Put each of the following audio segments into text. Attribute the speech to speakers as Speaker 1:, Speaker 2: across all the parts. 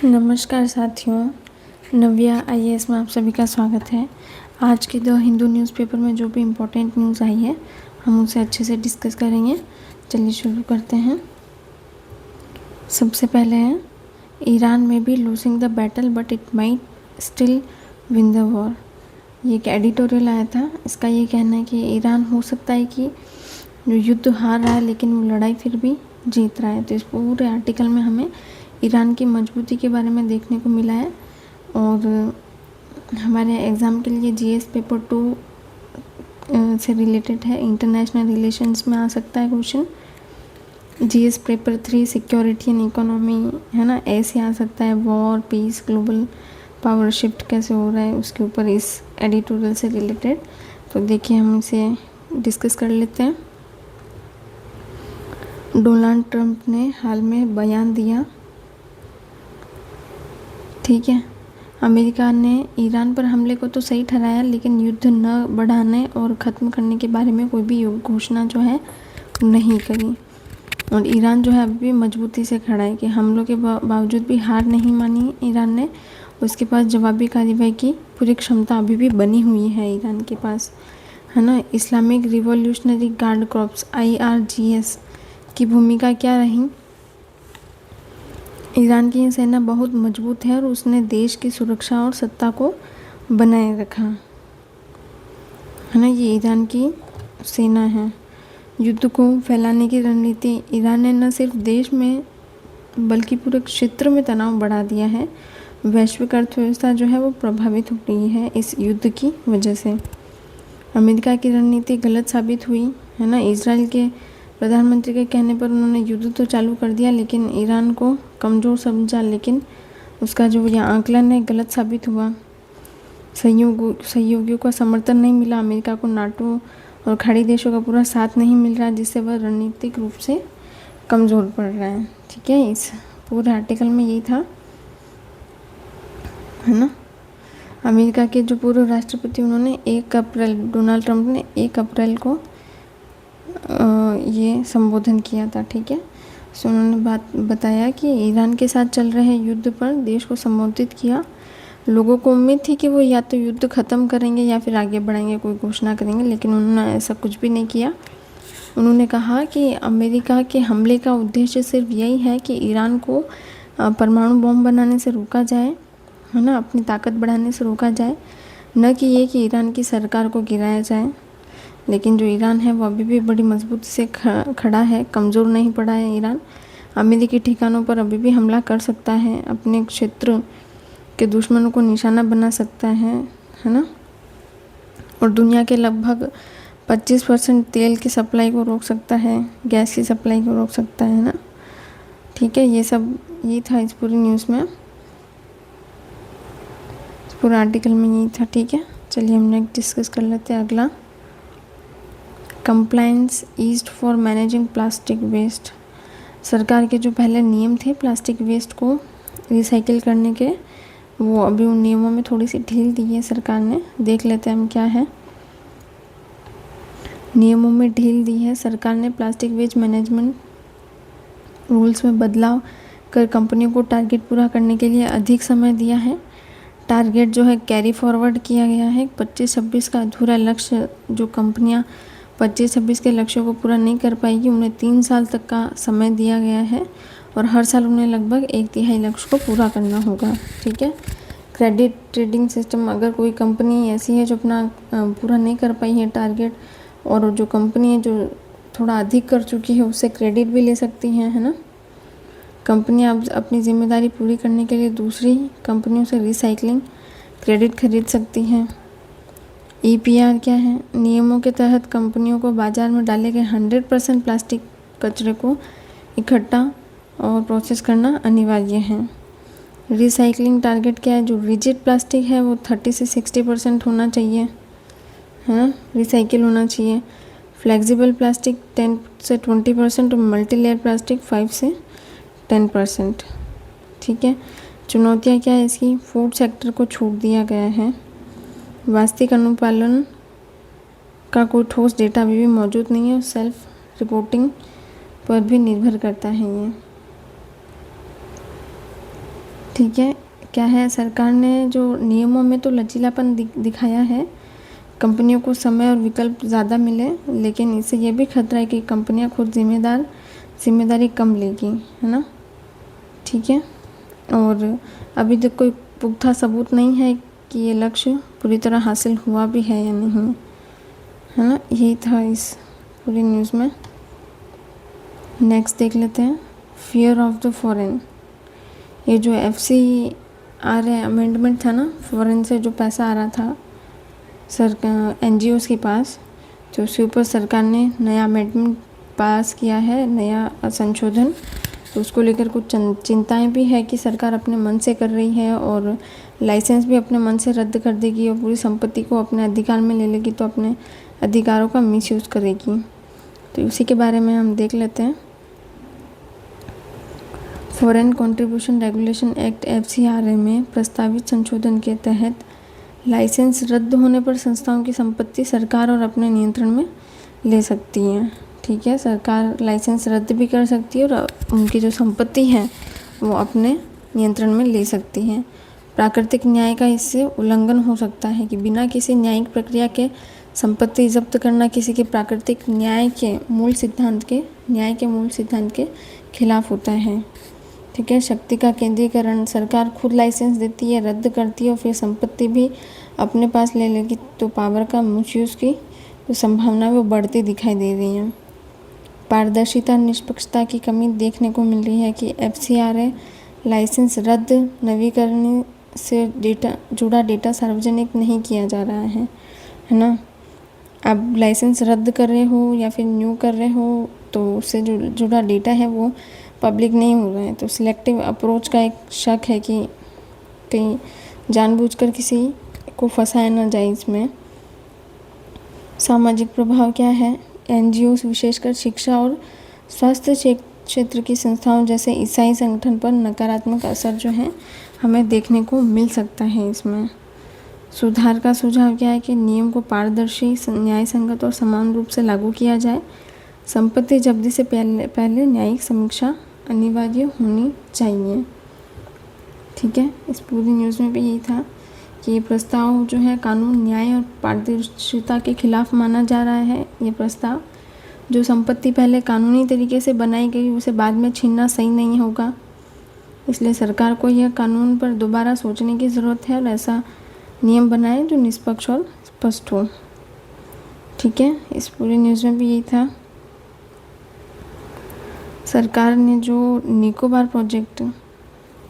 Speaker 1: नमस्कार साथियों, नव्या आईएएस में आप सभी का स्वागत है। आज के द हिंदू न्यूज़पेपर में जो भी इम्पोर्टेंट न्यूज़ आई है हम उसे अच्छे से डिस्कस करेंगे। चलिए शुरू करते हैं। सबसे पहले है, ईरान में भी losing the battle but it might still win the war. ये एक एडिटोरियल आया था। इसका ये कहना है कि ईरान हो सकता है कि जो युद्ध हार रहा है लेकिन वो लड़ाई फिर भी जीत रहा है। तो इस पूरे आर्टिकल में हमें ईरान की मजबूती के बारे में देखने को मिला है। और हमारे एग्ज़ाम के लिए जीएस पेपर 2 से रिलेटेड है। इंटरनेशनल रिलेशंस में आ सकता है question. GS paper 3 security and economy है ना, ऐसे आ सकता है। War, peace, global power shift कैसे हो रहा है उसके ऊपर इस एडिटोरियल से रिलेटेड। तो देखिए हम इसे डिस्कस कर लेते हैं। डोनाल्ड ट्रंप ने हाल में बयान दिया, ठीक है। अमेरिका ने ईरान पर हमले को तो सही ठहराया लेकिन युद्ध न बढ़ाने और ख़त्म करने के बारे में कोई भी घोषणा जो है नहीं करी। और ईरान जो है अभी भी मजबूती से खड़ा है कि हमलों के बावजूद भी हार नहीं मानी ईरान ने। उसके पास जवाबी कार्रवाई की पूरी क्षमता अभी भी बनी हुई है ईरान के पास, है ना। Islamic revolutionary guard corps IRGS की भूमिका क्या रही? ईरान की सेना बहुत मजबूत है और उसने देश की सुरक्षा और सत्ता को बनाए रखा, है ना। ये ईरान की सेना है। युद्ध को फैलाने की रणनीति, ईरान ने न सिर्फ देश में बल्कि पूरे क्षेत्र में तनाव बढ़ा दिया है। वैश्विक अर्थव्यवस्था जो है वो प्रभावित हो रही है इस युद्ध की वजह से। अमेरिका की रणनीति गलत साबित हुई, है ना। इजराइल के प्रधानमंत्री के कहने पर उन्होंने युद्ध तो चालू कर दिया लेकिन ईरान को कमज़ोर समझा, लेकिन उसका जो यह आंकलन है गलत साबित हुआ। सहयोगियों का समर्थन नहीं मिला अमेरिका को। नाटो और खाड़ी देशों का पूरा साथ नहीं मिल रहा, जिससे वह रणनीतिक रूप से कमज़ोर पड़ रहा है, ठीक है। इस पूरे आर्टिकल में यही था, है ना। अमेरिका के जो पूर्व राष्ट्रपति उन्होंने 1 अप्रैल, डोनाल्ड ट्रंप ने 1 अप्रैल को ये संबोधन किया था, ठीक है। सो उन्होंने बताया कि ईरान के साथ चल रहे युद्ध पर देश को संबोधित किया। लोगों को उम्मीद थी कि वो या तो युद्ध ख़त्म करेंगे या फिर आगे बढ़ेंगे, कोई घोषणा करेंगे, लेकिन उन्होंने ऐसा कुछ भी नहीं किया। उन्होंने कहा कि अमेरिका के हमले का उद्देश्य सिर्फ यही है कि ईरान को परमाणु बम बनाने से रोका जाए, है ना, अपनी ताकत बढ़ाने से रोका जाए, न कि ये कि ईरान की सरकार को गिराया जाए। लेकिन जो ईरान है वो अभी भी बड़ी मजबूती से खड़ा है, कमज़ोर नहीं पड़ा है ईरान। अमेरिकी ठिकानों पर अभी भी हमला कर सकता है, अपने क्षेत्र के दुश्मनों को निशाना बना सकता है ना। और दुनिया के लगभग 25% तेल की सप्लाई को रोक सकता है, गैस की सप्लाई को रोक सकता है ना, ठीक है। ये था इस पूरी न्यूज़ में, इस पूरे आर्टिकल में यही था, ठीक है। चलिए हम नेक्स्ट डिस्कस कर लेते हैं अगला। Compliance eased for managing plastic waste. सरकार के जो पहले नियम थे प्लास्टिक वेस्ट को रिसाइकिल करने के, वो अभी उन नियमों में थोड़ी सी ढील दी है सरकार ने। देख लेते हैं हम क्या है। नियमों में ढील दी है सरकार ने। प्लास्टिक वेस्ट मैनेजमेंट रूल्स में बदलाव कर कंपनियों को टारगेट पूरा करने के लिए अधिक समय दिया है। टारगेट जो है कैरी फॉरवर्ड किया गया है। 25-26 का अधूरा लक्ष्य, जो कंपनियां 25-26 के लक्ष्यों को पूरा नहीं कर पाएगी उन्हें 3 साल तक का समय दिया गया है और हर साल उन्हें लगभग 1/3 लक्ष्य को पूरा करना होगा, ठीक है। क्रेडिट ट्रेडिंग सिस्टम, अगर कोई कंपनी ऐसी है जो अपना पूरा नहीं कर पाई है टारगेट, और जो कंपनी है जो थोड़ा अधिक कर चुकी है उससे क्रेडिट भी ले सकती हैं, है ना। कंपनियां अब अपनी जिम्मेदारी पूरी करने के लिए दूसरी कंपनियों से रिसाइकलिंग क्रेडिट खरीद सकती हैं। EPR क्या है? नियमों के तहत कंपनियों को बाजार में डाले गए 100% प्लास्टिक कचरे को इकट्ठा और प्रोसेस करना अनिवार्य है। रिसाइकलिंग टारगेट क्या है? जो रिजिड प्लास्टिक है वो 30 से 60% होना चाहिए, है ना, रिसाइकिल होना चाहिए। फ्लेक्सिबल प्लास्टिक 10 से 20% और मल्टी लेयर प्लास्टिक 5 से 10%, ठीक है। चुनौतियाँ क्या है इसकी? फूड सेक्टर को छूट दिया गया है। वास्तविक अनुपालन का कोई ठोस डेटा अभी भी मौजूद नहीं है और सेल्फ रिपोर्टिंग पर भी निर्भर करता है ये, ठीक है, क्या है, सरकार ने जो नियमों में तो लचीलापन दिखाया है, कंपनियों को समय और विकल्प ज़्यादा मिले, लेकिन इससे ये भी खतरा है कि कंपनियां खुद जिम्मेदारी कम लेगी, है ना। ठीक है, और अभी तक कोई पुख्ता सबूत नहीं है कि ये लक्ष्य पूरी तरह हासिल हुआ भी है या नहीं, है ना। यही था इस पूरी न्यूज़ में। नेक्स्ट देख लेते हैं, फियर ऑफ द फॉरेन। ये जो FCR अमेंडमेंट था ना, फॉरेन से जो पैसा आ रहा था NGOs के पास, तो उसके ऊपर सरकार ने नया अमेंडमेंट पास किया है, नया संशोधन। तो उसको लेकर कुछ चिंताएं भी है कि सरकार अपने मन से कर रही है और लाइसेंस भी अपने मन से रद्द कर देगी और पूरी संपत्ति को अपने अधिकार में ले लेगी, तो अपने अधिकारों का मिसयूज़ करेगी। तो उसी के बारे में हम देख लेते हैं। Foreign contribution regulation act FCRA में प्रस्तावित संशोधन के तहत लाइसेंस रद्द होने पर संस्थाओं की संपत्ति सरकार और अपने नियंत्रण में ले सकती है। ठीक है, सरकार लाइसेंस रद्द भी कर सकती है और उनकी जो संपत्ति है वो अपने नियंत्रण में ले सकती है। प्राकृतिक न्याय का इससे उल्लंघन हो सकता है कि बिना किसी न्यायिक प्रक्रिया के संपत्ति जब्त करना किसी के प्राकृतिक न्याय के मूल सिद्धांत के खिलाफ होता है। ठीक है, शक्ति का केंद्रीकरण, सरकार खुद लाइसेंस देती है, रद्द करती है और फिर संपत्ति भी अपने पास ले लेगी, तो पावर का मिसयूज़ की जो संभावना है वो बढ़ती दिखाई दे रही है। पारदर्शिता और निष्पक्षता की कमी देखने को मिल रही है कि FCRA लाइसेंस रद्द नवीकरण से जुड़ा डेटा सार्वजनिक नहीं किया जा रहा है ना। आप लाइसेंस रद्द कर रहे हो या फिर न्यू कर रहे हो, तो उससे जो जुड़ा डेटा है वो पब्लिक नहीं हो रहा है। तो सिलेक्टिव अप्रोच का एक शक है कि कहीं जानबूझकर किसी को फंसाया ना जाए इसमें। सामाजिक प्रभाव क्या है, NGOs विशेषकर शिक्षा और स्वास्थ्य क्षेत्र की संस्थाओं जैसे ईसाई संगठन पर नकारात्मक असर जो है हमें देखने को मिल सकता है इसमें। सुधार का सुझाव क्या है कि नियम को पारदर्शी, न्याय संगत और समान रूप से लागू किया जाए। संपत्ति जब्ती से पहले न्यायिक समीक्षा अनिवार्य होनी चाहिए। ठीक है, इस पूरी न्यूज़ में भी यही था कि ये प्रस्ताव जो है कानून, न्याय और पारदर्शिता के खिलाफ माना जा रहा है। ये प्रस्ताव, जो संपत्ति पहले कानूनी तरीके से बनाई गई उसे बाद में छीनना सही नहीं होगा, इसलिए सरकार को यह कानून पर दोबारा सोचने की ज़रूरत है और ऐसा नियम बनाए जो निष्पक्ष और स्पष्ट हो। ठीक है, इस पूरी न्यूज़ में भी यही था। सरकार ने जो निकोबार प्रोजेक्ट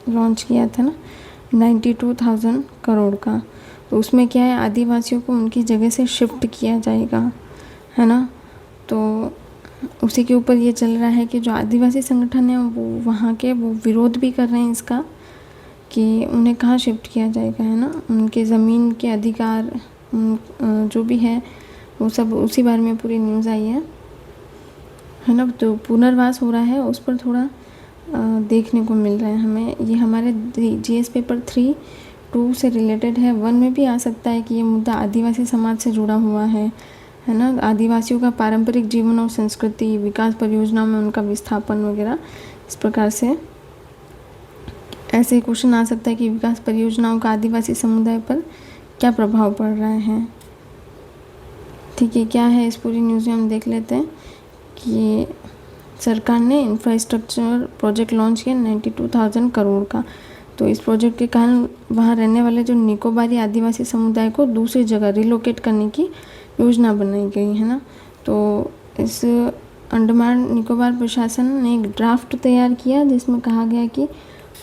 Speaker 1: लॉन्च किया था ना 92,000 करोड़ का, तो उसमें क्या है, आदिवासियों को उनकी जगह से शिफ्ट किया जाएगा, है ना। तो उसी के ऊपर ये चल रहा है कि जो आदिवासी संगठन है वो वहाँ के वो विरोध भी कर रहे हैं इसका कि उन्हें कहाँ शिफ्ट किया जाएगा, है ना। उनके ज़मीन के अधिकार जो भी है वो सब उसी बारे में पूरी न्यूज़ आई है ना। तो पुनर्वास हो रहा है, उस पर थोड़ा देखने को मिल रहा है हमें। ये हमारे GS पेपर 3-2 से रिलेटेड है। 1 में भी आ सकता है कि ये मुद्दा आदिवासी समाज से जुड़ा हुआ है ना। आदिवासियों का पारंपरिक जीवन और संस्कृति, विकास परियोजनाओं में उनका विस्थापन वगैरह, इस प्रकार से ऐसे क्वेश्चन आ सकता है कि विकास परियोजनाओं का आदिवासी समुदाय पर क्या प्रभाव पड़ रहा है। ठीक है, क्या है इस पूरी न्यूज़ में हम देख लेते हैं कि सरकार ने इंफ्रास्ट्रक्चर प्रोजेक्ट लॉन्च किया 92,000 करोड़ का। तो इस प्रोजेक्ट के कारण वहाँ रहने वाले जो निकोबारी आदिवासी समुदाय को दूसरी जगह रिलोकेट करने की योजना बनाई गई है ना। तो इस अंडमान निकोबार प्रशासन ने एक ड्राफ्ट तैयार किया जिसमें कहा गया कि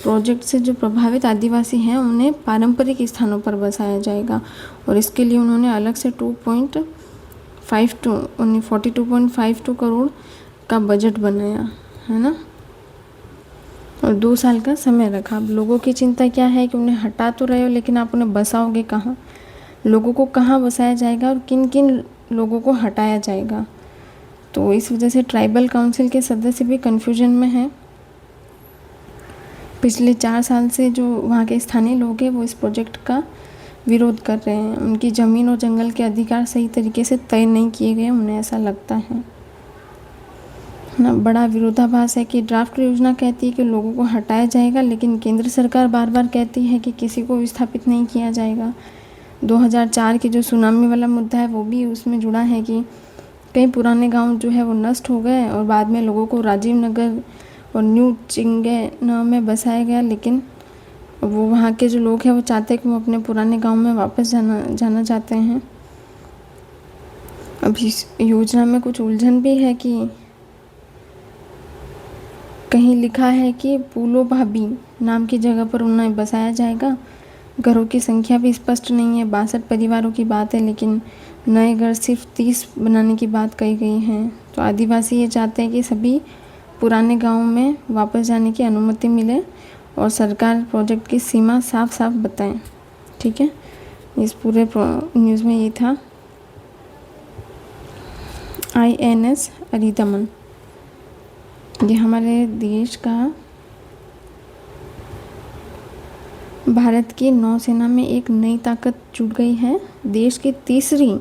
Speaker 1: प्रोजेक्ट से जो प्रभावित आदिवासी हैं उन्हें पारंपरिक स्थानों पर बसाया जाएगा और इसके लिए उन्होंने अलग से 42.52 करोड़ का बजट बनाया, है ना, और 2 साल का समय रखा। अब लोगों की चिंता क्या है कि उन्हें हटा तो रहे हो, लेकिन आप उन्हें बसाओगे कहाँ, लोगों को कहाँ बसाया जाएगा और किन किन लोगों को हटाया जाएगा। तो इस वजह से ट्राइबल काउंसिल के सदस्य भी कन्फ्यूजन में हैं। पिछले 4 साल से जो वहाँ के स्थानीय लोग हैं वो इस प्रोजेक्ट का विरोध कर रहे हैं। उनकी ज़मीन और जंगल के अधिकार सही तरीके से तय नहीं किए गए, उन्हें ऐसा लगता है है ना। बड़ा विरोधाभास है कि ड्राफ्ट योजना कहती है कि लोगों को हटाया जाएगा, लेकिन केंद्र सरकार बार बार कहती है कि किसी को विस्थापित नहीं किया जाएगा। 2004 की जो सुनामी वाला मुद्दा है वो भी उसमें जुड़ा है कि कई पुराने गांव जो है वो नष्ट हो गए और बाद में लोगों को राजीव नगर और न्यू चिंगैना में बसाया गया, लेकिन वो वहाँ के जो लोग हैं वो चाहते हैं कि वो अपने पुराने गांव में वापस जाना चाहते हैं। अब इस योजना में कुछ उलझन भी है कि कहीं लिखा है कि पूलो भाभी नाम की जगह पर उन्हें बसाया जाएगा। घरों की संख्या भी स्पष्ट नहीं है, 62 परिवारों की बात है, लेकिन नए घर सिर्फ 30 बनाने की बात कही गई है। तो आदिवासी ये चाहते हैं कि सभी पुराने गांवों में वापस जाने की अनुमति मिले और सरकार प्रोजेक्ट की सीमा साफ साफ बताएं। ठीक है, इस पूरे न्यूज़ में ये था। INS अरिदमन, ये हमारे देश का भारत की नौसेना में एक नई ताकत जुड़ गई है। देश की तीसरी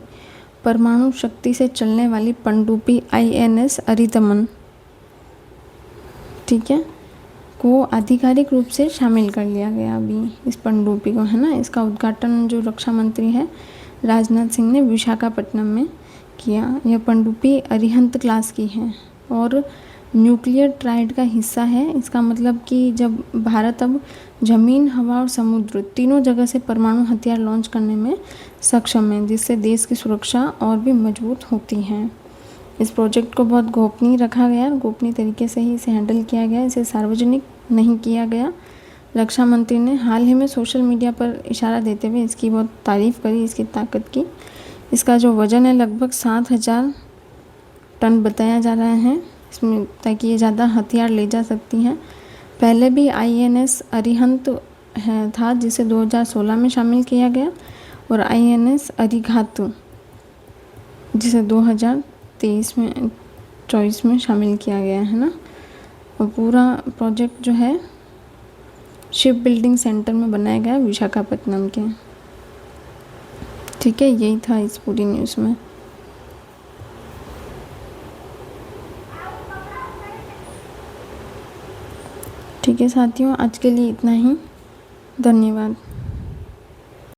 Speaker 1: परमाणु शक्ति से चलने वाली पनडुब्बी INS अरिदमन, ठीक है, को आधिकारिक रूप से शामिल कर लिया गया अभी इस पनडुब्बी को, है ना। इसका उद्घाटन जो रक्षा मंत्री है राजनाथ सिंह ने विशाखापट्टनम में किया। यह पनडुब्बी अरिहंत क्लास की है और न्यूक्लियर ट्राइड का हिस्सा है। इसका मतलब कि जब भारत अब ज़मीन, हवा और समुद्र तीनों जगह से परमाणु हथियार लॉन्च करने में सक्षम है, जिससे देश की सुरक्षा और भी मजबूत होती है। इस प्रोजेक्ट को बहुत गोपनीय रखा गया, गोपनीय तरीके से ही इसे हैंडल किया गया, इसे सार्वजनिक नहीं किया गया। रक्षा मंत्री ने हाल ही में सोशल मीडिया पर इशारा देते हुए इसकी बहुत तारीफ़ करी, इसकी ताकत की। इसका जो वज़न है लगभग 7000 टन बताया जा रहा है इसमें, ताकि ये ज़्यादा हथियार ले जा सकती हैं। पहले भी INS अरिहंत था जिसे 2016 में शामिल किया गया, और INS अरिघात जिसे 2023 में शामिल किया गया, है ना। और पूरा प्रोजेक्ट जो है शिप बिल्डिंग सेंटर में बनाया गया विशाखापट्टनम के। ठीक है, यही था इस पूरी न्यूज़ में। ठीक है साथियों, आज के लिए इतना ही। धन्यवाद।